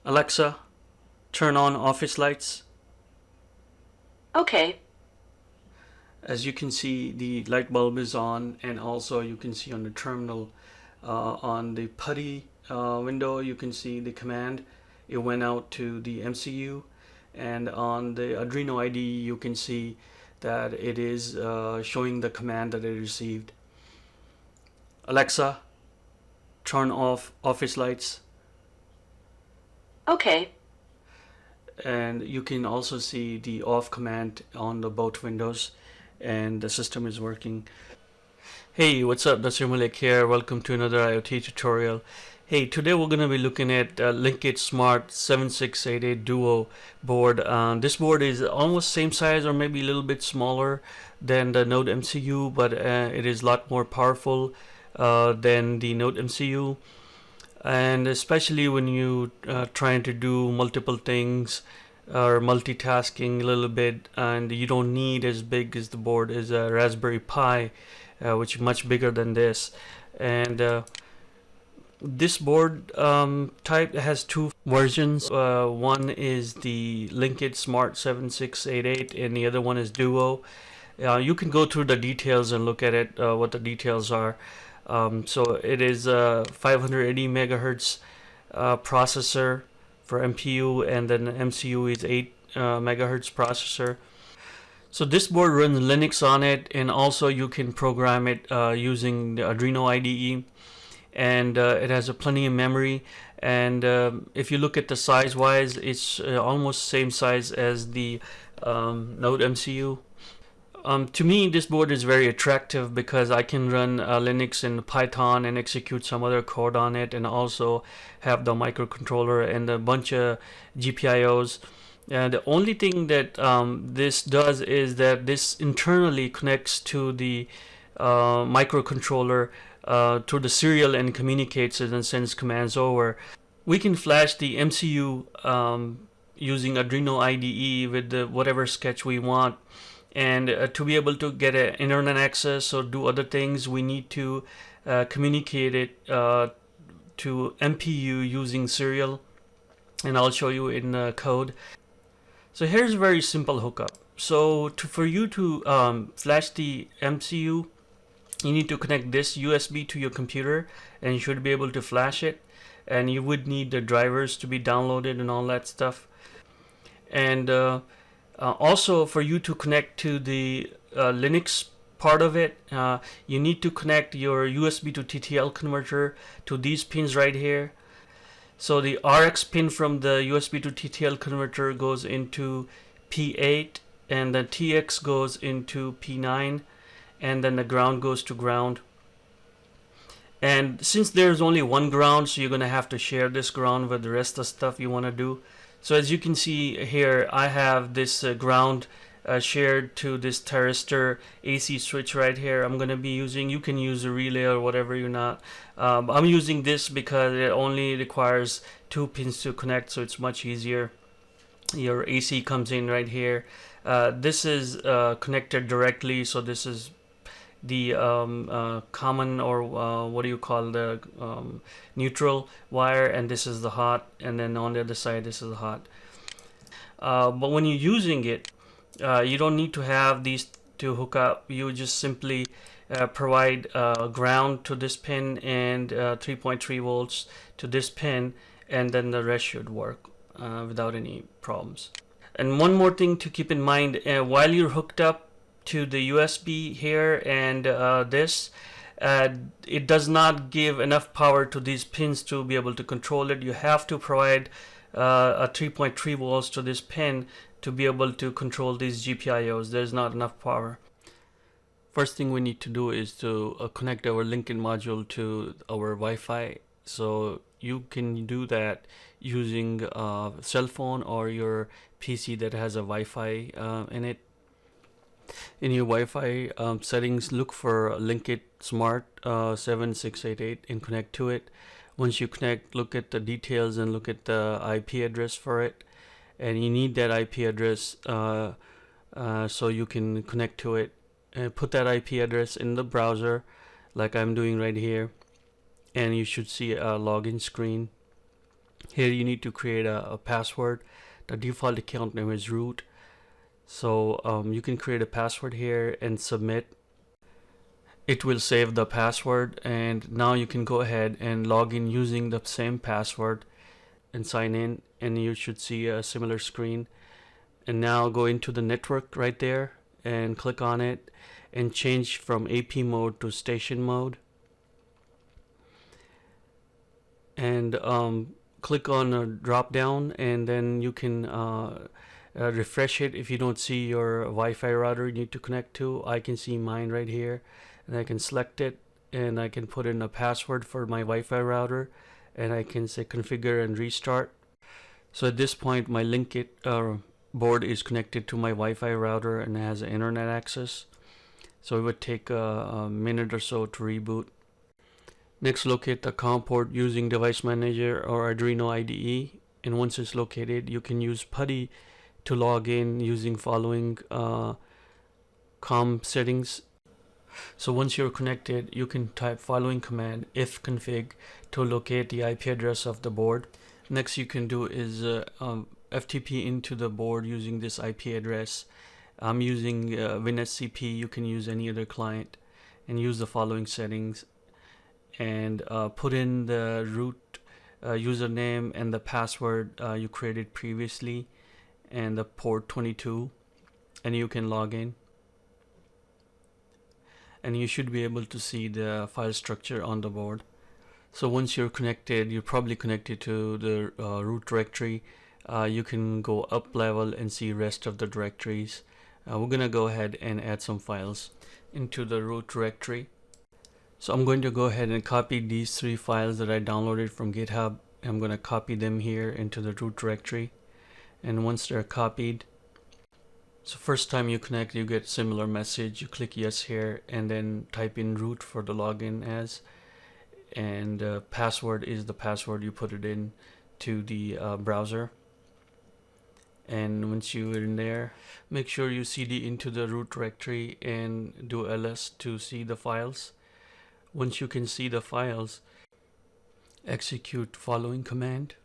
Alexa, turn on office lights. Okay. As you can see, the light bulb is on, and also you can see on the terminal on the PuTTY window, you can see the command. It went out to the MCU, and on the Arduino IDE you can see that it is showing the command that it received. Alexa, turn off office lights. Okay. And you can also see the off command on the both windows, and the system is working. Hey, what's up? Dr. Malik here. Welcome to another IoT tutorial. Hey, today we're going to be looking at LinkIt Smart 7688 Duo board. This board is almost same size or maybe a little bit smaller than the Node MCU, but it is a lot more powerful than the Node MCU. And especially when you trying to do multiple things or multitasking a little bit, and you don't need as big as the board is a Raspberry Pi, which is much bigger than this. And this board type has two versions. One is the LinkIt Smart 7688 and the other one is Duo. You can go through the details and look at it, what the details are. So it is a 580 megahertz processor for MPU, and then the MCU is 8 megahertz processor. So this board runs Linux on it, and also you can program it using the Arduino IDE, and it has a plenty of memory. And if you look at the size wise, it's almost same size as the Node MCU. To me, this board is very attractive because I can run Linux and Python and execute some other code on it, and also have the microcontroller and a bunch of GPIOs. The only thing that this does is that this internally connects to the microcontroller through the serial and communicates it and sends commands over. We can flash the MCU using Arduino IDE with whatever sketch we want. And to be able to get an internet access or do other things, we need to communicate it to MPU using serial, and I'll show you in code. So here's a very simple hookup. So for you to flash the MCU, you need to connect this USB to your computer, and you should be able to flash it. And you would need the drivers to be downloaded and all that stuff. And also, for you to connect to the Linux part of it, you need to connect your USB to TTL converter to these pins right here. So the RX pin from the USB to TTL converter goes into P8, and the TX goes into P9, and then the ground goes to ground. And since there's only one ground, so you're going to have to share this ground with the rest of the stuff you want to do. So as you can see here, I have this ground shared to this thyristor AC switch right here. I'm going to be using, you can use a relay or whatever you're not. I'm using this because it only requires 2 pins to connect, so it's much easier. Your AC comes in right here. This is connected directly, so this is the common, or what do you call the neutral wire, and this is the hot, and then on the other side this is the hot. But when you're using it, you don't need to have these to hook up. You just simply provide ground to this pin and 3.3 volts to this pin, and then the rest should work without any problems. And one more thing to keep in mind, while you're hooked up to the USB here and this, it does not give enough power to these pins to be able to control it. You have to provide a 3.3 volts to this pin to be able to control these GPIOs. There's not enough power. First thing we need to do is to connect our LinkIt module to our Wi-Fi. So you can do that using a cell phone or your PC that has a Wi-Fi in it. In your Wi-Fi settings, look for LinkIt Smart 7688 and connect to it. Once you connect, look at the details and look at the IP address for it, and you need that IP address so you can connect to it. Put that IP address in the browser like I'm doing right here, and you should see a login screen. Here you need to create a password. The default account name is root. So you can create a password here and submit. It will save the password, and now you can go ahead and log in using the same password and sign in, and you should see a similar screen. And now go into the network right there and click on it and change from AP mode to station mode, and click on a drop down, and then you can refresh it if you don't see your Wi-Fi router you need to connect to. I can see mine right here, and I can select it, and I can put in a password for my Wi-Fi router, and I can say configure and restart. So at this point my LinkIt board is connected to my Wi-Fi router and has internet access, so it would take a minute or so to reboot. Next, locate the COM port using Device Manager or Arduino IDE, and once it's located you can use PuTTY to log in using following COM settings. So once you're connected, you can type following command ifconfig to locate the IP address of the board. Next you can do is FTP into the board using this IP address. I'm using WinSCP. You can use any other client, and use the following settings, and put in the root username and the password you created previously, and the port 22, and you can log in, and you should be able to see the file structure on the board. So once you're connected, you're probably connected to the root directory. You can go up level and see rest of the directories. We're gonna go ahead and add some files into the root directory. So I'm going to go ahead and copy these 3 files that I downloaded from GitHub. I'm going to copy them here into the root directory, and once they're copied, so first time you connect you get similar message. You click yes here and then type in root for the login as, and password is the password you put it in to the browser. And once you're in there, make sure you cd into the root directory and do ls to see the files. Once you can see the files, execute following command.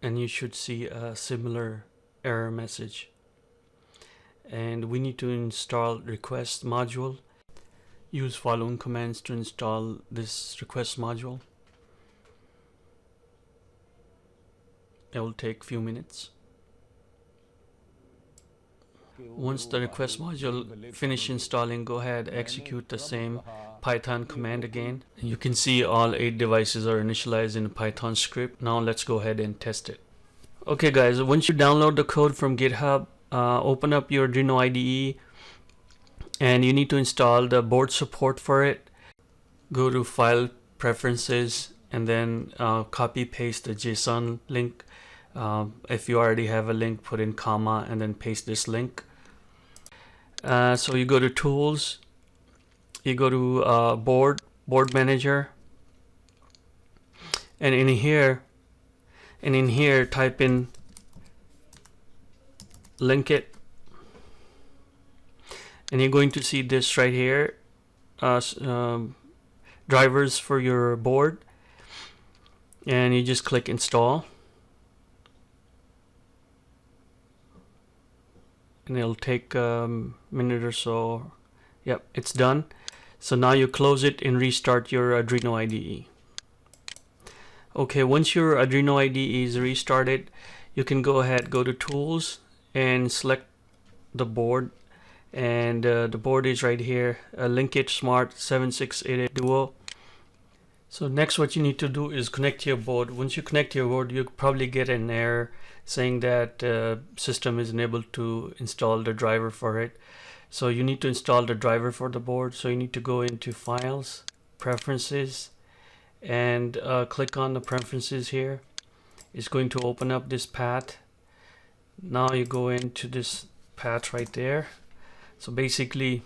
And you should see a similar error message. And we need to install request module. Use following commands to install this request module. It will take a few minutes. Once the request module finish installing, go ahead, execute the same Python command again. You can see all 8 devices are initialized in a Python script. Now let's go ahead and test it. Okay guys, once you download the code from GitHub, open up your Arduino IDE, and you need to install the board support for it. Go to File Preferences, and then copy paste the JSON link. If you already have a link, put in comma and then paste this link. So you go to Tools, you go to Board Manager, and in here type in LinkIt, and you're going to see this right here, drivers for your board, and you just click install, and it'll take a minute or so. Yep, it's done. So now you close it and restart your Arduino IDE. Okay, once your Arduino IDE is restarted, you can go ahead, go to Tools, and select the board, and the board is right here, LinkIt Smart 7688 Duo. So next what you need to do is connect your board. Once you connect your board, you probably get an error saying that system is unable to install the driver for it. So you need to install the driver for the board. So you need to go into Files, Preferences, and click on the preferences here. It's going to open up this path. Now you go into this path right there. So basically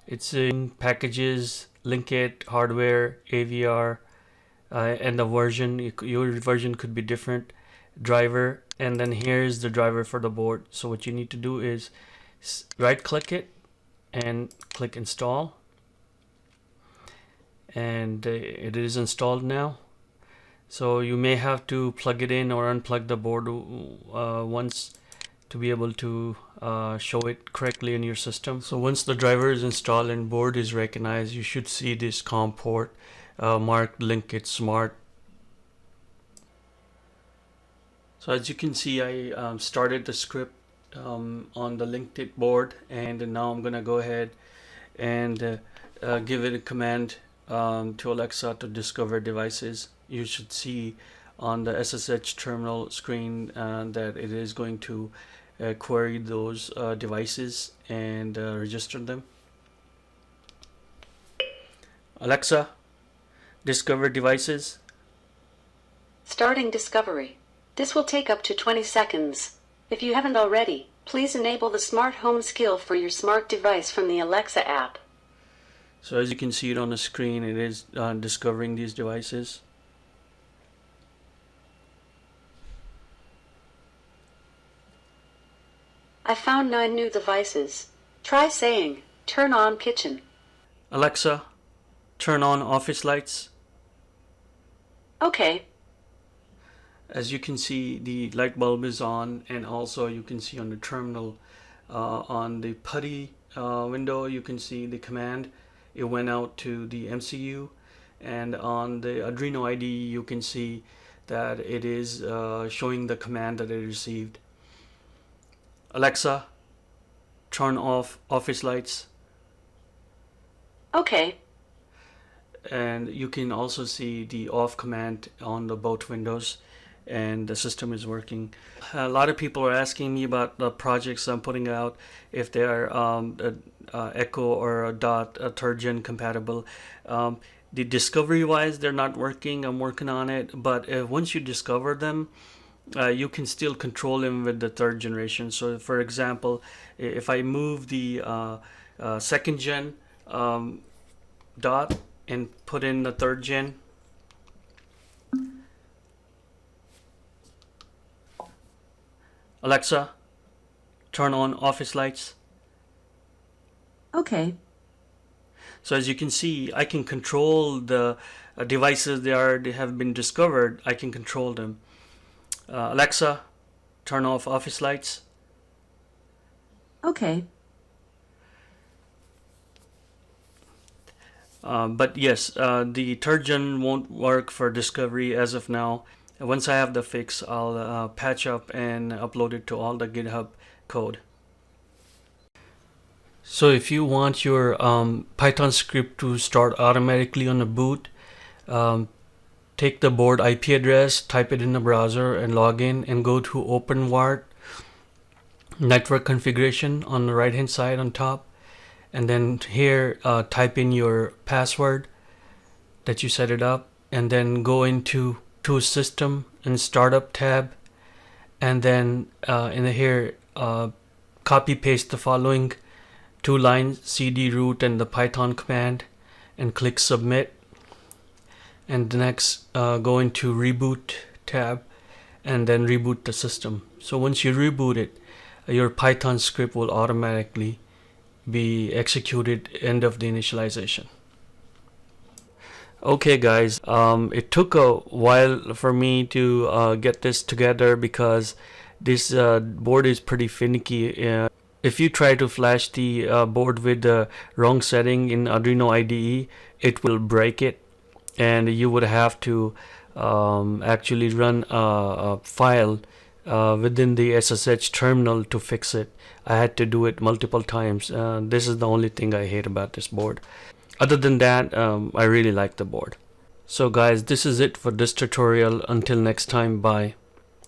it's in packages, LinkIt, hardware, AVR, and the version. Your version could be different, driver, and then here's the driver for the board. So what you need to do is right click it and click install, and it is installed now. So you may have to plug it in or unplug the board once to be able to show it correctly in your system. So once the driver is installed and board is recognized, you should see this COM port marked LinkIt Smart. So as you can see, I started the script on the LinkIt board, and now I'm gonna go ahead and give it a command to Alexa to discover devices. You should see on the SSH terminal screen that it is going to query those devices and register them. Alexa, discover devices. Starting discovery. This will take up to 20 seconds. If you haven't already, please enable the Smart Home skill for your smart device from the Alexa app. So as you can see it on the screen, it is discovering these devices. I found 9 new devices. Try saying, turn on kitchen. Alexa, turn on office lights. Okay. As you can see, the light bulb is on, and also you can see on the terminal on the PuTTY window, you can see the command. It went out to the MCU, and on the Arduino IDE you can see that it is showing the command that it received. Alexa, turn off office lights. Okay. And you can also see the off command on the both windows, and the system is working. A lot of people are asking me about the projects I'm putting out, if they are Echo or Dot 3rd gen compatible. The discovery wise, they're not working. I'm working on it, but once you discover them, you can still control them with the 3rd generation. So for example, if I move the 2nd gen Dot and put in the 3rd gen, Alexa, turn on office lights. Okay. So as you can see, I can control the devices they have been discovered. I can control them. Alexa, turn off office lights. Okay. But yes, the 3rd gen won't work for discovery as of now. Once I have the fix, I'll patch up and upload it to all the GitHub code. So if you want your Python script to start automatically on the boot, take the board IP address, type it in the browser and log in, and go to OpenWrt network configuration on the right hand side on top, and then here type in your password that you set it up, and then go into System and Startup tab, and then in here copy paste the following 2 lines, cd root and the Python command, and click submit. And next go into reboot tab and then reboot the system. So once you reboot it, your Python script will automatically be executed end of the initialization. Okay guys, it took a while for me to get this together because this board is pretty finicky. If you try to flash the board with the wrong setting in Arduino IDE, it will break it, and you would have to actually run a file within the SSH terminal to fix it. I had to do it multiple times. This is the only thing I hate about this board. Other than that, I really like the board. So guys, this is it for this tutorial. Until next time, bye.